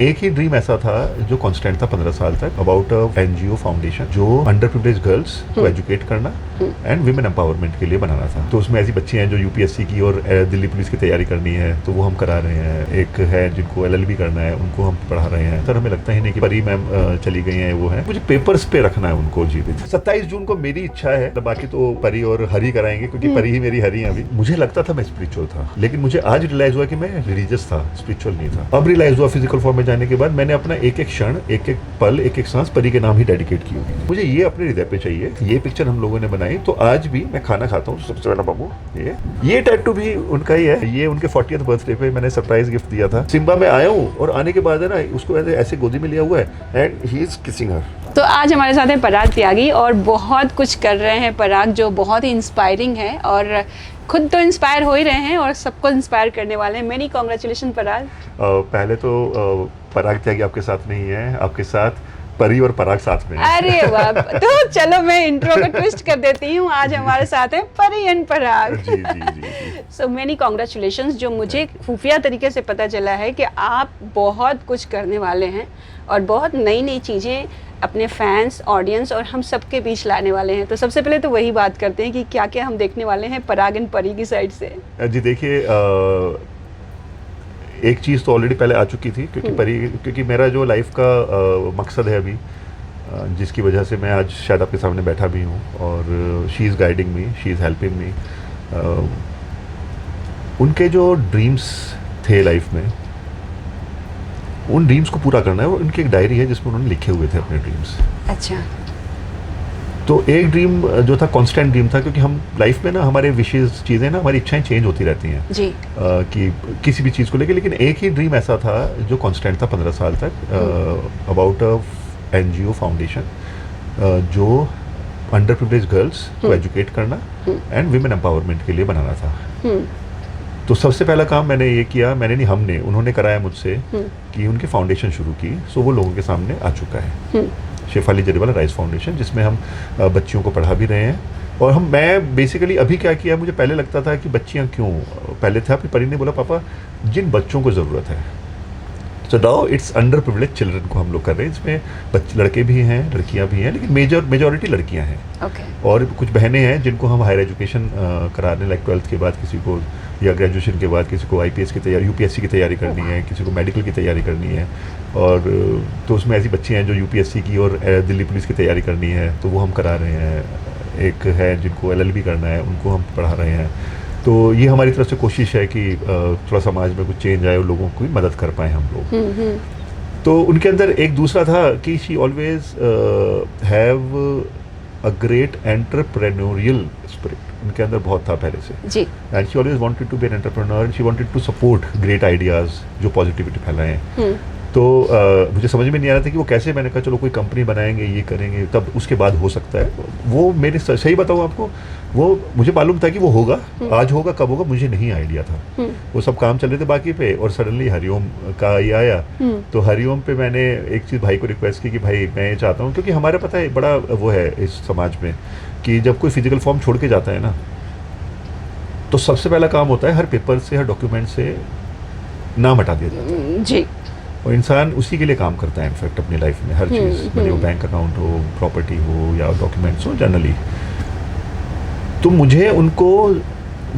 एक ही ड्रीम ऐसा था जो कांस्टेंट था 15 साल तक, अबाउट एनजीओ फाउंडेशन जो अंडर प्रिविलेज गर्ल्स को एजुकेट करना एंड विमेन एम्पावरमेंट के लिए बनाना था। तो उसमें ऐसी बच्ची हैं जो यूपीएससी की और दिल्ली पुलिस की तैयारी करनी है, तो वो हम करा रहे हैं। एक है जिनको एलएलबी करना है, उनको हम पढ़ा रहे हैं। सर हमें लगता ही नहीं कि परी मैम चली गई हैं, वो है मुझे पेपर्स पे रखना है उनको जीवित। 27 जून को मेरी इच्छा है, बाकी तो परी और हरी कराएंगे क्योंकि परी ही मेरी हरी है। अभी मुझे लगता था मैं स्पिरिचुअल था, लेकिन मुझे आज रियलाइज हुआ कि मैं रिलीजियस था, स्पिरिचुअल नहीं था। अब रियलाइज हुआ फिजिकल फॉर्म में जाने के बाद मैंने अपना एक एक क्षण, एक एक पल, एक एक सांस परी के नाम ही डेडिकेट की होगी। मुझे ये अपने हृदय पे चाहिए। ये पिक्चर हम लोगों ने बनाई, तो आज भी मैं खाना खाता हूँ सबसे पहला बाबू ये टैटू भी उनका ही है। ये उनके 40th बर्थडे पे मैंने सरप्राइज गिफ्ट दिया था। सिम्बा में आया हूँ और आने के बाद है ना, उसको ऐसे गोदी में लिया हुआ है एंड ही इज किसिंग हर। तो आज हमारे साथ है पराग त्यागी और बहुत कुछ कर रहे हैं पराग, जो बहुत ही इंस्पायरिंग है और खुद तो इंस्पायर हो ही रहे हैं और सबको इंस्पायर करने वाले हैं। मेनी कॉन्ग्रेचुलेशन पराग। पहले तो पराग त्यागी आपके साथ नहीं है, आपके साथ परी और पराग साथ में है। अरे वाह, तो चलो मैं इंट्रो को ट्विस्ट कर देती हूँ। आज हमारे साथ है परी एंड पराग। जी जी जी। So many congratulations. जो मुझे खुफिया तरीके से पता चला है कि आप बहुत कुछ करने वाले हैं और बहुत नई नई चीज़ें अपने फैंस, ऑडियंस और हम सबके बीच लाने वाले हैं। तो सबसे पहले तो वही बात करते हैं कि क्या क्या हम देखने वाले हैं पराग एंड परी की साइड से। जी देखिए, एक चीज़ तो ऑलरेडी पहले आ चुकी थी क्योंकि मेरा जो लाइफ का मकसद है अभी, जिसकी वजह से मैं आज शायद आपके सामने बैठा भी हूँ, और she is guiding me, she is helping me. उनके जो ड्रीम्स थे लाइफ में, उन ड्रीम्स को पूरा करना है। और उनकी एक डायरी है जिसमें उन्होंने लिखे हुए थे अपने ड्रीम्स। अच्छा। तो एक ड्रीम जो था कांस्टेंट ड्रीम था, क्योंकि हम लाइफ में ना हमारे विशेज़ चीज़ें ना, हमारी इच्छाएं चेंज होती रहती हैं जी। कि किसी भी चीज़ को लेकर। लेकिन एक ही ड्रीम ऐसा था जो कांस्टेंट था 15 साल तक, अबाउट एनजीओ फाउंडेशन जो अंडर प्रिविलेज गर्ल्स को एजुकेट करना एंड विमेन एम्पावरमेंट के लिए बनाना था। तो सबसे पहला काम मैंने ये किया, मैंने नहीं, हमने, उन्होंने कराया मुझसे कि उनकी फाउंडेशन शुरू की। सो वो लोगों के सामने आ चुका है, शेफाली जरीवाला राइस फाउंडेशन, जिसमें हम बच्चियों को पढ़ा भी रहे हैं। और मैं बेसिकली अभी क्या किया, मुझे पहले लगता था कि बच्चियां क्यों, पहले था, फिर परी ने बोला पापा जिन बच्चों को ज़रूरत है, so now it's under privilege children को हम लोग कर रहे हैं। इसमें लड़के भी हैं, लड़कियां भी हैं, लेकिन मेजॉरिटी लड़कियां हैं। और कुछ बहनें हैं जिनको हम हायर एजुकेशन कराने, लाइक 12th के बाद किसी को, या ग्रेजुएशन के बाद किसी को आईपीएस की तैयारी, यूपीएससी की तैयारी करनी है, किसी को मेडिकल की तैयारी करनी है। और तो उसमें ऐसी बच्ची हैं जो यूपीएससी की और दिल्ली पुलिस की तैयारी करनी है, तो वो हम करा रहे हैं। एक है जिनको एलएलबी करना है, उनको हम पढ़ा रहे हैं। तो ये हमारी तरफ से कोशिश है कि थोड़ा समाज में कुछ चेंज आए और लोगों को भी मदद कर पाएँ हम लोग। तो उनके अंदर एक दूसरा था कि she always have a great entrepreneurial spirit. उनके अंदर बहुत था पहले से जी। And she always wanted to be an entrepreneur and she wanted to support great ideas जो पॉजिटिविटी फैलाएं। तो मुझे समझ में नहीं आ रहा था कि वो कैसे। मैंने कहा चलो कोई कंपनी बनाएंगे, ये करेंगे, तब उसके बाद हो सकता है वो। मेरे सही बताऊँ आपको, वो मुझे मालूम था कि वो होगा। आज होगा, कब होगा मुझे नहीं आइडिया था। वो सब काम चल रहे थे बाकी पे, और सडनली हरिओम का ये आया। तो हरिओम पे मैंने एक चीज़ भाई को रिक्वेस्ट की कि भाई मैं ये चाहता हूँ, क्योंकि हमारा पता है बड़ा वो है इस समाज में कि जब कोई फिजिकल फॉर्म छोड़ के जाता है ना, तो सबसे पहला काम होता है हर पेपर से, हर डॉक्यूमेंट से नाम हटा दिया जाता है जी। और इंसान उसी के लिए काम करता है इनफैक्ट अपनी लाइफ में, हर चीज़, भले वो बैंक अकाउंट हो, प्रॉपर्टी हो, या डॉक्यूमेंट्स हो जनरली। तो मुझे उनको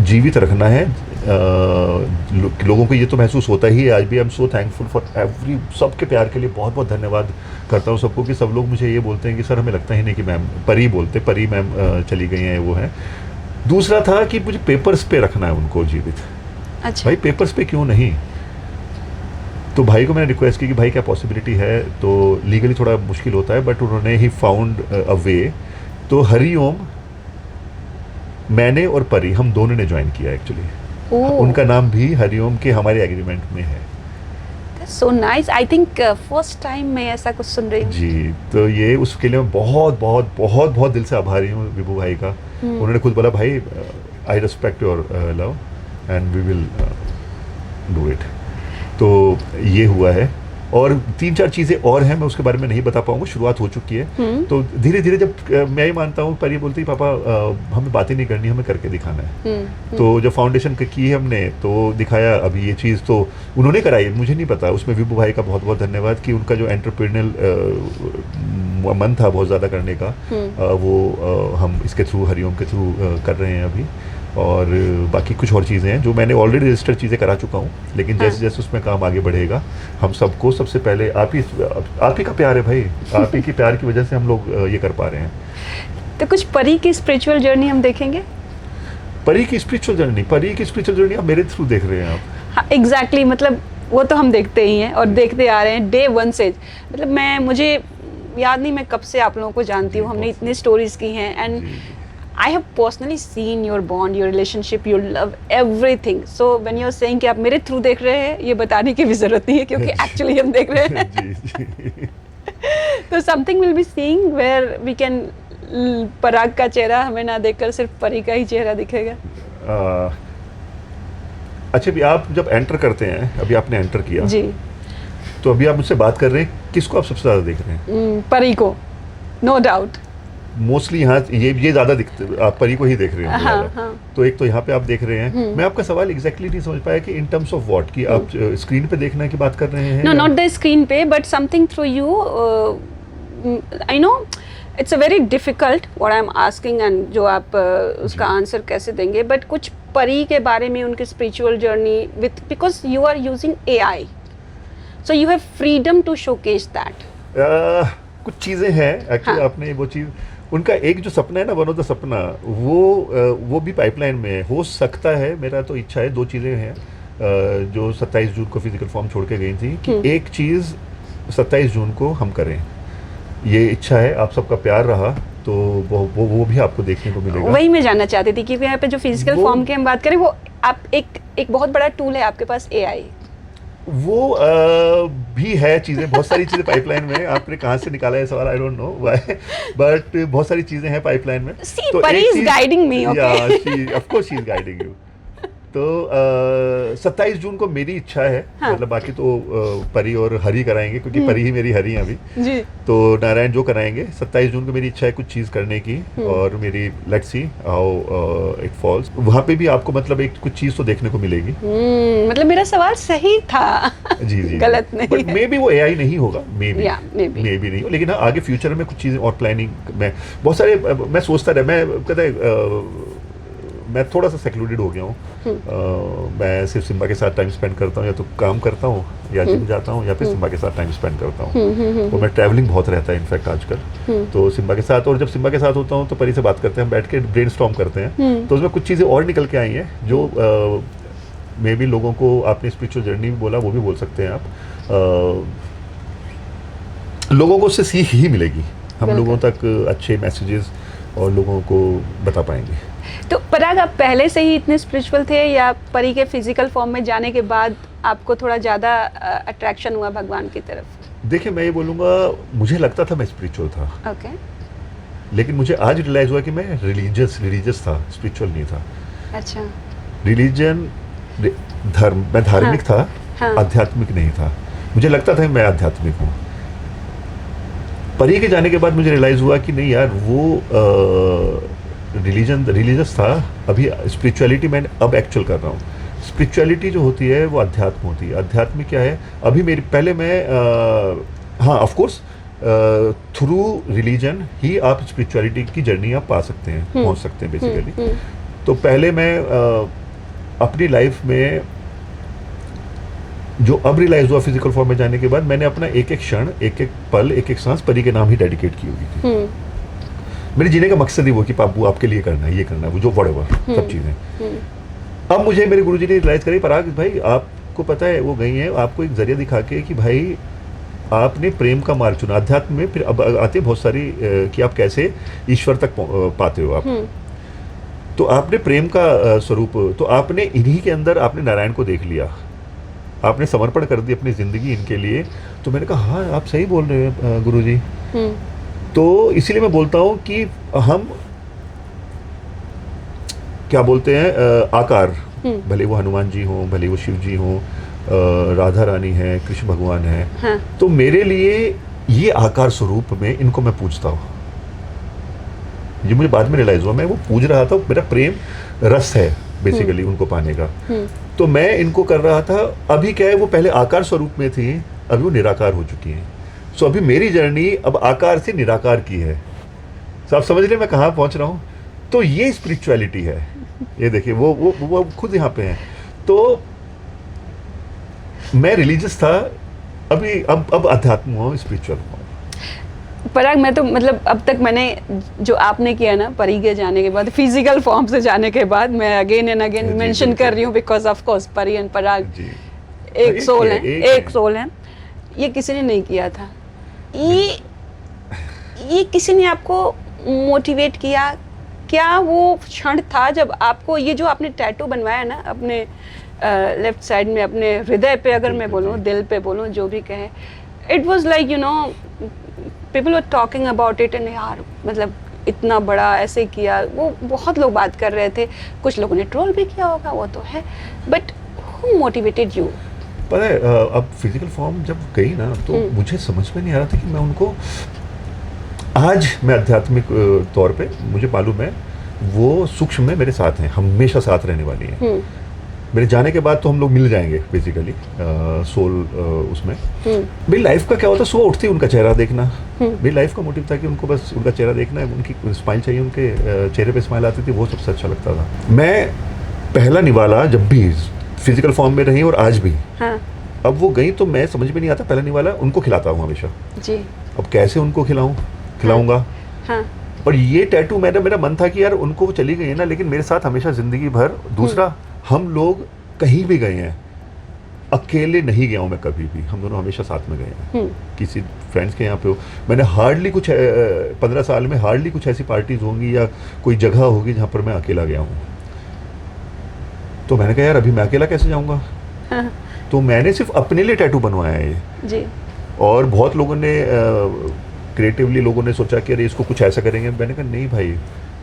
जीवित रखना है। लोगों को ये तो महसूस होता ही है। आज भी आई am so thankful for every, सबके प्यार के लिए बहुत बहुत धन्यवाद करता हूँ सबको, कि सब लोग मुझे ये बोलते हैं कि सर हमें लगता ही नहीं कि मैम परी बोलते, परी मैम चली गई हैं, वो हैं। दूसरा था कि मुझे पेपर्स पे रखना है उनको जीवित। अच्छा। भाई पेपर्स पे क्यों नहीं? तो भाई को मैंने रिक्वेस्ट की कि भाई क्या पॉसिबिलिटी है। तो लीगली थोड़ा मुश्किल होता है, बट उन्होंने ही फाउंड अ वे। तो हरिओम, मैंने और परी, हम दोनों ने ज्वाइन किया एक्चुअली। उनका नाम भी हरिओम के हमारे एग्रीमेंट में है। So nice. I think first time मैं ऐसा कुछ सुन रही हूँ जी। तो ये उसके लिए मैं बहुत बहुत बहुत बहुत दिल से आभारी हूँ विभू भाई का। उन्होंने खुद बोला भाई I respect your love and we will do it. तो ये हुआ है। और 3-4 चीज़ें और हैं, मैं उसके बारे में नहीं बता पाऊंगा, शुरुआत हो चुकी है। तो धीरे धीरे जब मैं ही मानता हूँ, परी बोलती पापा हमें बातें नहीं करनी, हमें करके दिखाना है। तो जब फाउंडेशन की हमने तो दिखाया, अभी ये चीज़ तो उन्होंने कराई, मुझे नहीं पता, उसमें विभू भाई का बहुत बहुत धन्यवाद कि उनका जो एंटरप्रेन्योरियल मन था बहुत ज़्यादा करने का, वो हम इसके थ्रू, हरिओम के थ्रू कर रहे हैं अभी। और बाकी कुछ और चीज़ें हैं जो मैंने ऑलरेडी रजिस्टर्ड चीज़ें करा चुका हूँ, लेकिन जैसे जैसे उसमें काम आगे बढ़ेगा, हम सबको सबसे पहले आप ही का प्यार है भाई, आप ही के प्यार की वजह से हम लोग ये कर पा रहे हैं। तो कुछ परी की स्पिरिचुअल जर्नी हम देखेंगे? परी की स्पिरिचुअल जर्नी आप मेरे थ्रू देख रहे हैं आप? हाँ एग्जैक्टली, मतलब वो तो हम देखते ही हैं और देखते आ रहे हैं डे 1 से। मतलब मुझे याद नहीं मैं कब से आप लोगों को जानती हूँ, हमने इतने स्टोरीज की हैं, and I have personally seen your bond, your relationship, your love, everything. So when you are saying कि आप मेरे थ्रू देख रहे हैं, ये बताने की भी जरूरत नहीं है क्योंकि एक्चुअली हम देख रहे हैं। जी। तो something will be seeing where we can, Parag का चेहरा हमें ना देखकर सिर्फ परी का ही चेहरा दिखेगा। अच्छा, अभी आप जब एंटर करते हैं, अभी आपने एंटर किया जी, तो अभी आप मुझसे बात कर रहे हैं, किसको आप सबसे ज़्यादा देख रहे हैं? परी को, नो डाउट। मोस्टली यहाँ ये ज़्यादा दिखते, आप परी को ही देख रहे हैं ज़्यादा। हाँ। तो एक तो यहाँ पे आप देख रहे हैं, मैं आपका सवाल एग्जैक्टली नहीं समझ पाया कि इन टर्म्स ऑफ व्हाट, कि आप स्क्रीन पे देखने की बात कर रहे हैं? नो, नॉट द स्क्रीन पे, but something through you. I know it's a very difficult what I am asking, and जो आप उसका आंसर कैसे देंगे, बट कुछ परी के बारे में, उनकी spiritual journey with, because you are using AI, so you have freedom to showcase that. कुछ चीज़ें हैं एक्चुअली। हाँ। आपने वो चीज़, उनका एक जो सपना है ना, वन ऑफ द सपना, वो भी पाइपलाइन में है। हो सकता है, मेरा तो इच्छा है, 2 चीज़ें हैं जो 27 जून को फिजिकल फॉर्म छोड़ के गई थी, कि एक चीज़ 27 जून को हम करें, ये इच्छा है। आप सबका प्यार रहा तो वो भी आपको देखने को मिलेगा। वही मैं जानना चाहती थी कि यहाँ पे जो फिजिकल फॉर्म की हम बात करें, वो आप एक बहुत बड़ा टूल है आपके पास, AI। वो भी है, चीज़ें, बहुत सारी चीज़ें पाइपलाइन में। आपने कहाँ से निकाला है सवाल, I don't know why, but बहुत सारी चीज़ें हैं पाइपलाइन में। See, Pari is guiding me, okay? Yeah, of course she is guiding you. तो 27 जून को मेरी इच्छा है, हाँ। मतलब बाकी तो परी और हरी कराएंगे, क्योंकि परी ही मेरी हरी है अभी। जी। तो नारायण जो कराएंगे, 27 जून को मेरी इच्छा है कुछ चीज़ करने की, और मेरी let's see how it falls. वहाँ पे भी आपको मतलब एक कुछ चीज़ तो देखने को मिलेगी। मतलब मेरा सवाल सही था। जी गलत नहीं बट मे बी वो AI नहीं होगा, मे बी नहीं, लेकिन हाँ, आगे फ्यूचर में कुछ चीज़ें और प्लानिंग में बहुत सारे मैं सोचता रहा। मैं कहता है मैं थोड़ा सा सेक्लूडेड हो गया हूँ। मैं सिर्फ सिम्बा के साथ टाइम स्पेंड करता हूँ, या तो काम करता हूँ, या जिम जाता हूँ, या फिर सिम्बा के साथ टाइम स्पेंड करता हूँ। और मैं ट्रैवलिंग बहुत रहता है इनफैक्ट आजकल। तो सिम्बा के साथ, और जब सिम्बा के साथ होता हूँ तो परी से बात करते हैं, हम बैठ के ब्रेनस्टॉर्म करते हैं। तो उसमें कुछ चीज़ें और निकल के आई हैं जो मे बी लोगों को, आपने स्पिरिचुअल जर्नी भी बोला, वो भी बोल सकते हैं आप, लोगों को उससे सीख ही मिलेगी। हम लोगों तक अच्छे मैसेजेस और लोगों को बता पाएंगे। तो पराग, आप पहले से ही इतने स्पिरिचुअल थे, या परी के फिजिकल फॉर्म में जाने के बाद आपको थोड़ा ज़्यादा अट्रैक्शन हुआ भगवान की तरफ? देखिए, मैं ये बोलूँगा, मुझे लगता था मैं स्पिरिचुअल था। ओके। लेकिन मुझे आज रियलाइज़ हुआ कि मैं रिलीजियस था, स्पिरिचुअल नहीं था। अच्छा। रिलीजन, धर्म, मैं धार्मिक था, आध्यात्मिक नहीं था। मुझे लगता था कि मैं आध्यात्मिक हूँ। परी के जाने के बाद मुझे रियलाइज़ हुआ कि नहीं यार, वो रिलीजियस था, अभी स्पिरिचुअलिटी मैं अब एक्चुअल कर रहा हूँ। स्पिरिचुअलिटी जो होती है वो अध्यात्म होती है। अध्यात्म क्या है, अभी मेरी पहले मैं हाँ ऑफ कोर्स थ्रू रिलीजन ही आप स्पिरिचुअलिटी की जर्नी आप पा सकते हैं, पहुँच सकते हैं बेसिकली। तो पहले मैं अपनी लाइफ में जो अब रियलाइज हुआ फिजिकल फॉर्म में जाने के बाद, मैंने अपना एक एक क्षण, एक एक पल, एक एक सांस परी के नाम ही डेडिकेट की हुई थी। मेरे जीने का मकसद ही वो कि पापू आपके लिए करना है, ये करना है, वो जो व्हाटएवर सब चीज़ें। अब मुझे मेरे गुरुजी ने रियलाइज करी, पराग भाई आपको पता है वो गई हैं आपको एक जरिया दिखा के कि भाई आपने प्रेम का मार्ग चुना। अध्यात्म में फिर अब आते बहुत सारी कि आप कैसे ईश्वर तक पाते हो आप। तो आपने प्रेम का स्वरूप, तो आपने इन्हीं के अंदर आपने नारायण को देख लिया, आपने समर्पण कर दी अपनी ज़िंदगी इनके लिए। तो मैंने कहा हाँ आप सही बोल रहे हैं गुरुजी। तो इसीलिए मैं बोलता हूँ कि हम क्या बोलते हैं, आकार, भले वो हनुमान जी हों, भले वो शिव जी हों, राधा रानी है, कृष्ण भगवान है, हाँ। तो मेरे लिए ये आकार स्वरूप में इनको मैं पूजता हूँ। ये मुझे बाद में रियलाइज हुआ, मैं वो पूज रहा था, मेरा प्रेम रस है बेसिकली उनको पाने का। तो मैं इनको कर रहा था। अभी क्या है, वो पहले आकार स्वरूप में थी, अभी वो निराकार हो चुकी हैं। सो अभी मेरी जर्नी अब आकार से निराकार की है। तो आप समझ रहे मैं कहाँ पहुँच रहा हूँ। तो ये स्पिरिचुअलिटी है। ये देखिए वो खुद यहाँ पे हैं। तो मैं रिलीजियस था, अभी अब अध्यात्म हुआ, स्पिरिचुअल हुआ। पराग, मैं तो मतलब अब तक मैंने जो आपने किया ना परी के जाने के बाद, फिजिकल फॉर्म से जाने के बाद, मैं अगेन एंड अगेन मेंशन कर रही हूँ बिकॉज ऑफ कोर्स परी एंड पराग एक सोल है, एक सोल है। ये किसी ने नहीं किया था। ये किसी ने आपको मोटिवेट किया क्या? वो क्षण था जब आपको ये जो आपने टैटू बनवाया ना अपने लेफ्ट साइड में, अपने हृदय पे, अगर मैं बोलूँ, दिल पे बोलूँ, जो भी कहे, it was like you know people were talking about it and यार मतलब इतना बड़ा ऐसे किया, वो बहुत लोग बात कर रहे थे। कुछ लोगों ने ट्रोल भी किया होगा, वो तो है, बट हु मोटिवेटेड यू? पता है, अब फिजिकल फॉर्म जब गई ना तो मुझे समझ में नहीं आ रहा था कि मैं उनको, आज मैं आध्यात्मिक तौर पे मुझे मालूम है वो सूक्ष्म में मेरे साथ हैं, हमेशा साथ रहने वाली हैं। मेरे जाने के बाद तो हम लोग मिल जाएंगे बेसिकली सोल उसमें। मेरी लाइफ का क्या होता, सुबह उठती उनका चेहरा देखना। मेरी लाइफ का मोटिव था कि उनको बस उनका चेहरा देखना है, उनकी स्माइल चाहिए, उनके चेहरे पे स्माइल आती थी, वो सबसे अच्छा लगता था। मैं पहला निवाला जब भी फिजिकल फॉर्म में रही और आज भी, हाँ। अब वो गई तो मैं समझ में नहीं आता, पहला निवाला उनको खिलाता हूँ हमेशा जी। अब कैसे उनको खिलाऊंगा। हाँ। और ये टैटू मेरा मन था कि यार उनको वो चली गई है ना, लेकिन मेरे साथ हमेशा जिंदगी भर। दूसरा, हम लोग कहीं भी गए हैं, अकेले नहीं गया हूँ मैं कभी भी, हम दोनों हमेशा साथ में गए हैं। किसी फ्रेंड्स के यहाँ पे हो, मैंने हार्डली कुछ 15 साल में हार्डली कुछ ऐसी पार्टीज होंगी या कोई जगह होगी जहाँ पर मैं अकेला गया हूँ। तो मैंने कहा यार अभी मैं अकेला कैसे जाऊँगा। हाँ। तो मैंने सिर्फ अपने लिए टैटू बनवाया है ये जी। और बहुत लोगों ने क्रिएटिवली लोगों ने सोचा कि अरे इसको कुछ ऐसा करेंगे। मैंने कहा नहीं भाई,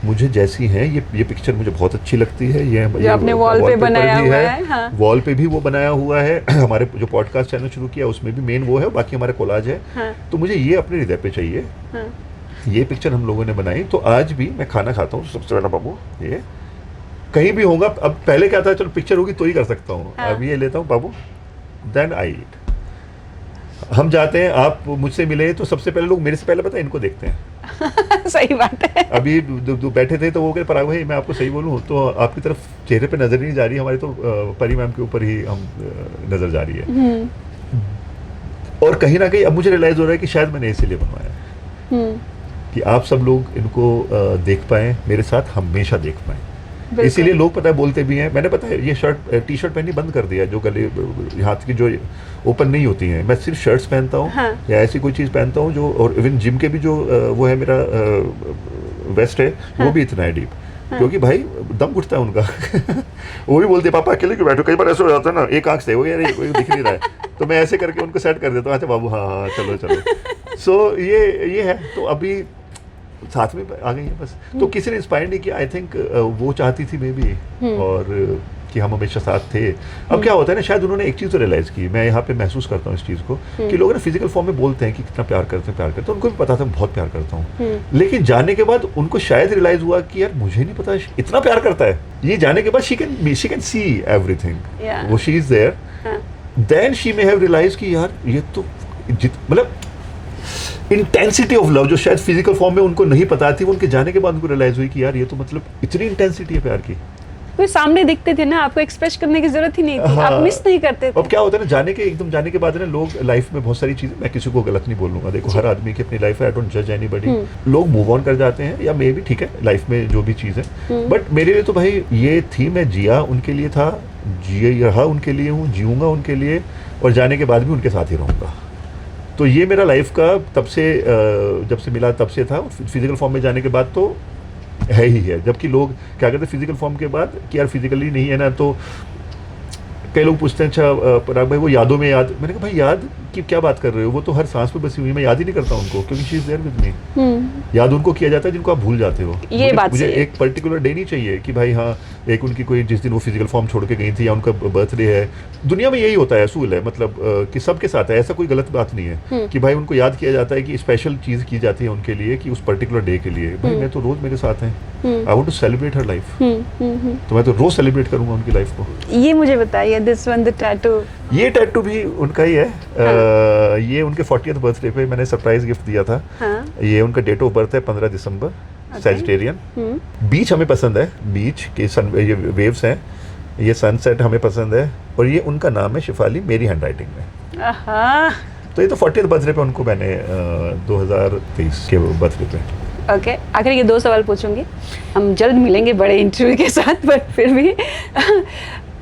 मुझे जैसी है ये पिक्चर मुझे बहुत अच्छी लगती है। ये आपने वॉल पे बनाया हुआ है। हाँ। वॉल पे भी वो बनाया हुआ है। हमारे जो पॉडकास्ट चैनल शुरू किया उसमें भी मेन वो है, बाकी हमारे कोलाज है। हाँ। तो मुझे ये अपने हृदय पे चाहिए। हाँ। ये पिक्चर हम लोगों ने बनाई। तो आज भी मैं खाना खाता हूँ सबसे पहला बाबू ये कहीं भी होगा। अब पहले क्या था, चलो पिक्चर होगी तो ही कर सकता हूँ। हाँ। अब ये लेता हूँ बाबू, देन आई ईट। हम जाते हैं, आप मुझसे मिले तो सबसे पहले लोग मेरे से पहले पता है इनको देखते हैं। सही बात है। अभी बैठे थे तो वो कह पराग भाई मैं आपको सही बोलूँ तो आपकी तरफ चेहरे पे नजर नहीं जा रही, हमारी तो परी मैम के ऊपर ही हम नजर जा रही है। और कहीं ना कहीं अब मुझे रियलाइज हो रहा है कि शायद मैंने इसीलिए बनवाया कि आप सब लोग इनको देख पाएं, मेरे साथ हमेशा देख पाएं। इसीलिए लोग पता है बोलते भी हैं। मैंने पता है ये टी शर्ट पहननी बंद कर दिया, जो गले हाथ की जो ओपन नहीं होती हैं। मैं सिर्फ शर्ट्स पहनता हूँ। हाँ। या ऐसी कोई चीज़ पहनता हूँ जो, और इवन जिम के भी जो वो है मेरा वेस्ट है। हाँ। वो भी इतना है डीप। हाँ। क्योंकि भाई दम घुटता है उनका। वो भी बोलते पापा अकेले क्यों बैठो, कई बार ऐसा हो जाता है ना, एक आंख से हो यार कोई दिख नहीं रहा है तो मैं ऐसे करके उनको सेट कर देता हूँ। अच्छा बाबू हाँ चलो चलो। सो ये है। तो अभी साथ में आ गई है बस। तो किसी ने इंस्पायर नहीं किया, आई थिंक वो चाहती थी मे बी, और कि हम हमेशा साथ थे। अब क्या होता है ना, शायद उन्होंने एक चीज़ तो रियलाइज़ की, मैं यहाँ पे महसूस करता हूँ इस चीज़ को, कि लोग ना फिजिकल फॉर्म में बोलते हैं कि कितना प्यार करते हैं, तो उनको भी पता था मैं बहुत प्यार करता हूँ। लेकिन जाने के बाद उनको शायद रियलाइज हुआ कि यार मुझे नहीं पता इतना प्यार करता है। ये जाने के बाद शी कैन सी एवरीथिंग, वो she is there, then she may have realise कि यार ये तो मतलब इंटेंसिटी ऑफ लव जो शायद फिजिकल फॉर्म में उनको नहीं पता थी, वो उनके जाने के बाद उनको रियलाइज हुई कि यार ये तो मतलब इतनी इंटेंसिटी है प्यार की। वो सामने दिखते थे ना, आपको एक्सप्रेस करने की जरूरत ही नहीं थी। हाँ। आप मिस नहीं करते थे। अब क्या होता है ना, एकदम जाने के बाद ना लोग लाइफ में बहुत सारी चीजें, मैं किसी को गलत नहीं बोलूंगा, देखो हर आदमी की अपनी लाइफ है, आई डोंट जज एनीबॉडी। लोग मूव ऑन कर जाते हैं या मे भी ठीक है लाइफ में जो भी चीज़ है, बट मेरे लिए तो भाई ये थी, मैं जिया उनके लिए था, जिए रहा उनके लिए हूँ, जीऊँगा उनके लिए, और जाने के बाद भी उनके साथ ही रहूँगा। तो ये मेरा लाइफ का तब से जब से मिला तब से था। फिजिकल फॉर्म में जाने के बाद तो है ही है। जबकि लोग क्या कहते हैं फिजिकल फॉर्म के बाद कि यार फिजिकली नहीं है ना, तो कई लोग पूछते हैं अच्छा पराग भाई वो यादों में याद, मैंने कहा भाई याद कि क्या बात कर रहे हो, वो तो हर सांस पे बसी हुई है, मैं याद ही नहीं करता उनको, क्योंकि she is there with me. याद उनको किया जाता है जिनको आप भूल जाते हो। ये बात मुझे सही है। एक पर्टिकुलर डे नहीं चाहिए कि भाई हाँ एक उनकी कोई जिस दिन वो फिजिकल फॉर्म छोड़ के गई थी या उनका बर्थडे है। दुनिया में यही होता है, असूल है, मतलब कि सबके साथ है, ऐसा कोई गलत बात नहीं है कि भाई उनको याद किया जाता है कि स्पेशल चीज़ की जाती है उनके लिए कि उस पर्टिकुलर डे के लिए। भाई मैं तो रोज़ मेरे साथ हैं, I want to celebrate her life, तो मैं तो रोज़ सेलिब्रेट करूंगा उनकी लाइफ को। ये मुझे बताइए, दिस वन द टैटू। ये टैटू भी उनका ही है। ये उनके 40th बर्थडे पे मैंने सरप्राइज गिफ्ट दिया था। हाँ। ये उनका डेट ऑफ बर्थ है 15 दिसंबर, सैजिटेरियन। बीच हमें पसंद है, बीच के सन, ये वेव्स हैं, ये सनसेट हमें पसंद है, और ये उनका नाम है शिफाली, मेरी हैंडराइटिंग में। आहा। तो ये तो 40th बर्थडे पे उनको मैंने 2023 के बर्थडे पे। ओके, आखिर ये 2 सवाल पूछूंगी, हम जल्द मिलेंगे बड़े इंटरव्यू के साथ, बट फिर भी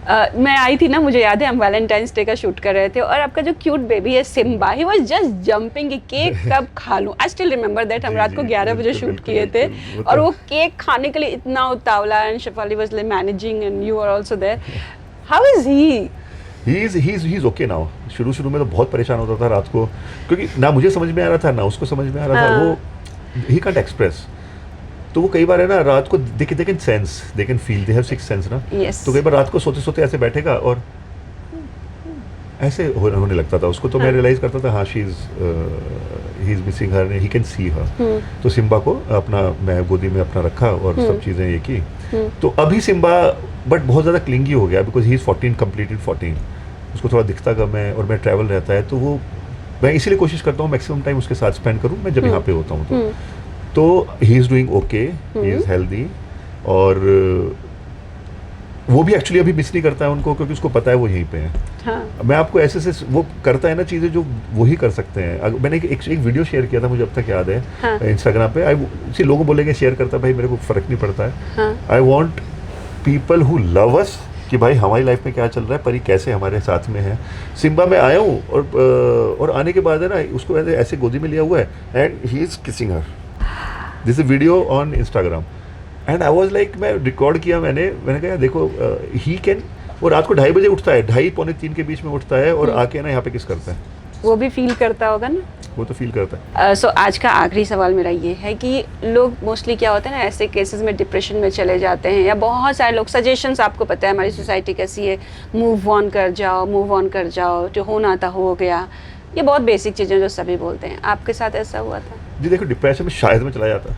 मैं आई थी ना, मुझे याद है हम वैलेंटाइंस डे का शूट कर रहे थे, और आपका जो क्यूट बेबी है Simba, he was just jumping कि केक कब खा लूं। आई स्टिल रिमेंबर दैट, हम रात को 11 बजे शूट किए थे, और वो केक खाने के लिए इतना उतावला, and Shefali was like managing and you are also there. How is he? He's okay now। शुरू में तो बहुत परेशान होता था रात को, क्योंकि ना मुझे समझ में आ रहा था ना उसको समझ में आ रहा था। वो he can't express, तो वो कई बार है ना रात को they can sense, they can feel, they have sixth sense ना। Yes. तो कई बार रात को सोते सोते ऐसे बैठेगा और ऐसे होने लगता था उसको, तो मैं रियलाइज करता था हाँ he is missing her, he can see her। तो सिम्बा को अपना मैं गोदी में अपना रखा और सब चीज़ें ये की। तो अभी सिम्बा बट बहुत ज़्यादा क्लिंगी हो गया, बिकॉज ही इज़ 14, completed 14। उसको थोड़ा दिखता कम है और मैं ट्रैवल रहता है, तो वो मैं इसीलिए कोशिश करता हूँ मैक्सिमम टाइम उसके साथ स्पेंड करूँ मैं जब यहाँ पे होता हूँ। तो he is doing okay, he is healthy, और वो भी एक्चुअली अभी मिस नहीं करता है उनको, क्योंकि उसको पता है वो यहीं पे है। हाँ। मैं आपको ऐसे वो करता है ना चीज़ें जो वही कर सकते हैं। मैंने एक वीडियो शेयर किया था, मुझे अब तक याद है, हाँ। इंस्टाग्राम पे। लोगों बोलेंगे शेयर करता, भाई मेरे को फ़र्क नहीं पड़ता है। I want people who love us, कि भाई हमारी लाइफ में क्या चल रहा है, परी कैसे हमारे साथ में है। सिम्बा में आया हूँ और आने के बाद है ना उसको ऐसे गोदी में लिया हुआ है, and he is kissing her. This video on Instagram, and I was like, मैं रिकॉर्ड किया, मैंने कहा देखो ही कैन। वो रात को 2:30 बजे उठता है, 2:30 पौने 3 के बीच में उठता है, और आके ना यहाँ पे किस करता है। वो भी फील करता होगा ना, वो तो फील करता है। सो आज का आखिरी सवाल मेरा ये है कि लोग मोस्टली क्या होता है ना, ऐसे केसेस में डिप्रेशन में चले जाते हैं, या बहुत सारे लोग सजेशंस, आपको पता है हमारी सोसाइटी कैसी है, मूव ऑन कर जाओ, जो होना था हो गया, ये बहुत बेसिक चीज़ें जो सभी बोलते हैं। आपके साथ ऐसा हुआ था? जी देखो, डिप्रेशन में शायद मैं चला जाता,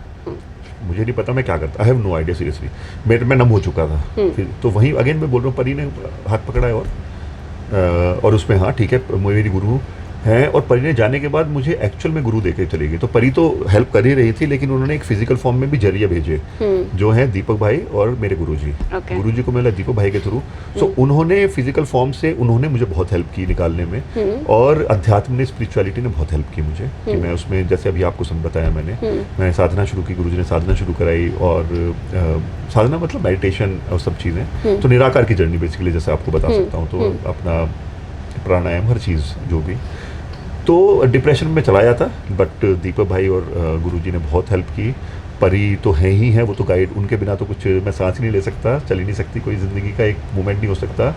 मुझे नहीं पता मैं क्या करता, I have no idea seriously. मैं नम हो चुका था फिर, तो वहीं अगेन मैं बोल रहा हूँ, परी ने हाथ पकड़ा है, और उसमें हाँ ठीक है मेरी गुरु हैं, और परी ने जाने के बाद मुझे एक्चुअल में गुरु देके चली गई। तो परी तो हेल्प कर ही रही थी, लेकिन उन्होंने एक फिजिकल फॉर्म में भी जरिए भेजे, जो हैं दीपक भाई और मेरे गुरुजी। गुरुजी को मिला दीपक भाई के थ्रू। सो उन्होंने फिजिकल फॉर्म से उन्होंने मुझे बहुत हेल्प की निकालने में, और अध्यात्म ने, स्पिरिचुअलिटी ने बहुत हेल्प की मुझे कि मैं उसमें, जैसे अभी आपको बताया मैंने साधना शुरू की, गुरुजी ने साधना शुरू कराई, और साधना मतलब मेडिटेशन और सब चीज़ें। तो निराकार की जर्नी बेसिकली जैसे आपको बता सकता हूँ, तो अपना प्राणायाम हर चीज़ जो भी। तो डिप्रेशन में चला जाता, बट दीपक भाई और गुरुजी ने बहुत हेल्प की। परी तो है ही है, वो तो गाइड, उनके बिना तो कुछ मैं सांस ही नहीं ले सकता, चल ही नहीं सकती, कोई ज़िंदगी का एक मोमेंट नहीं हो सकता।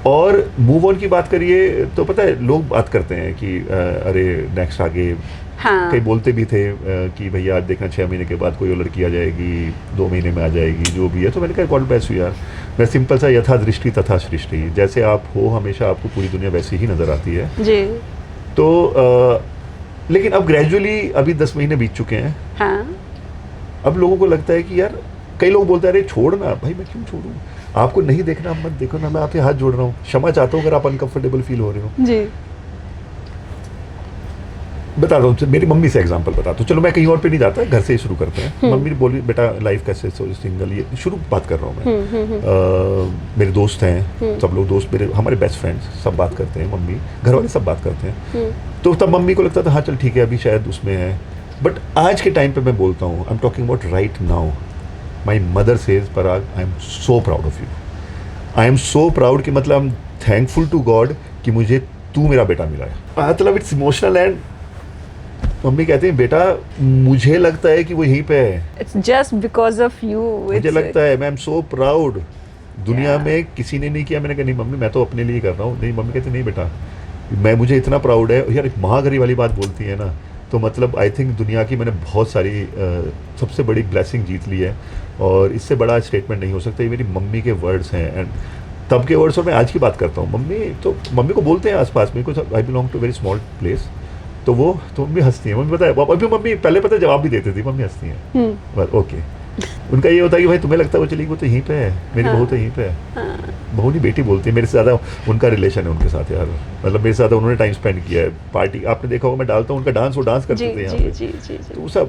और मूव ऑन की बात करिए तो पता है लोग बात करते हैं कि अरे नेक्स्ट आगे, हाँ। कई बोलते भी थे कि भैया आज देखना 6 महीने के बाद कोई और लड़की आ जाएगी, 2 महीने में आ जाएगी, जो भी है। तो मैंने कहा गॉड ब्लेस यू यार, मैं सिंपल सा यथा दृष्टि तथा सृष्टि, जैसे आप हो हमेशा आपको पूरी दुनिया वैसी ही नज़र आती है जी। तो लेकिन अब ग्रेजुअली अभी 10 महीने बीत चुके हैं। हाँ। अब लोगों को लगता है कि यार, कई लोग बोलते हैं अरे छोड़ ना भाई, मैं क्यों छोड़ूं, आपको नहीं देखना आप मत देखो ना, मैं आपके हाथ जोड़ रहा हूँ, क्षमा चाहता हूँ अगर आप अनकंफर्टेबल फील हो रहे हो। जी। बता दो, मेरी मम्मी से एग्जांपल बता दो, चलो मैं कहीं और पे नहीं जाता, घर से ही शुरू करते हैं। मम्मी ने बोली बेटा लाइफ कैसे सिंगल, ये शुरू बात कर रहा हूँ मैं। मेरे दोस्त हैं, सब लोग दोस्त मेरे, हमारे बेस्ट फ्रेंड्स सब बात करते हैं, मम्मी घर वाले सब बात करते हैं। तो तब मम्मी को लगता था हाँ चल ठीक है अभी शायद उसमें है, बट आज के टाइम पे मैं बोलता हूँ, I am talking about right now, my mother says Parag I am so proud of you, I am so proud, कि मतलब I am thankful to God कि मुझे तू मेरा बेटा मिला है। मतलब इट्स इमोशनल, एंड मम्मी कहते हैं बेटा मुझे लगता है कि वो यहीं पे है, it's just because of you, मुझे लगता है, मैं एम सो प्राउड, दुनिया में किसी ने नहीं किया। मैंने कहा नहीं मम्मी मैं तो अपने लिए कर रहा हूँ। नहीं, मम्मी कहती नहीं बेटा मुझे इतना प्राउड है यार, एक महागरी वाली बात बोलती है ना, तो मतलब आई थिंक दुनिया की मैंने बहुत सारी सबसे बड़ी ब्लेसिंग जीत ली है, और इससे बड़ा स्टेटमेंट नहीं हो सकता। ये मेरी मम्मी के वर्ड्स हैं, एंड तब के वर्ड्स, और मैं आज की बात करता हूँ। मम्मी को बोलते हैं आसपास में, because I belong to very small place, तो मम्मी हंसती है। मम्मी पता है, अभी मम्मी पहले पता है जवाब भी देती थी, मम्मी हंसती हैं, बस ओके। उनका ये होता है कि भाई तुम्हें लगता है वो चली, वो तो यहीं पे है, मेरी बहू तो यहीं पे है। बहू नहीं बेटी बोलती है, मेरे से ज़्यादा उनका रिलेशन है उनके साथ यार, मतलब मेरे से ज़्यादा उन्होंने टाइम स्पेंड किया है। पार्टी आपने देखा होगा मैं डालता हूँ उनका डांस, वो डांस करते थे यहाँ पे, तो सब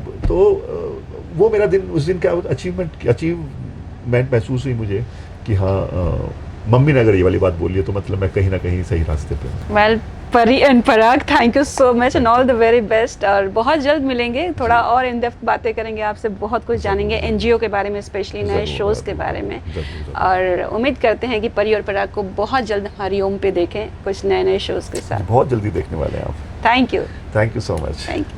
वो मेरा दिन, उस दिन क्या अचीवमेंट महसूस हुई मुझे कि हाँ, मम्मी ने अगर ये वाली बात बोली है तो मतलब मैं कहीं ना कहीं सही रास्ते पे हूँ। वेल, परी and Parag, thank you so much and all the very best, और बहुत जल्द मिलेंगे, थोड़ा और इन डेप्थ बातें करेंगे आपसे, बहुत कुछ जानेंगे एनजीओ के बारे में, स्पेशली नए शोज़ के बारे में, और उम्मीद करते हैं कि परी और पराग को बहुत जल्द हमारी ओम पे देखें कुछ नए शोज़ के साथ। बहुत जल्दी देखने वाले हैं आप। Thank you so much. Thank you.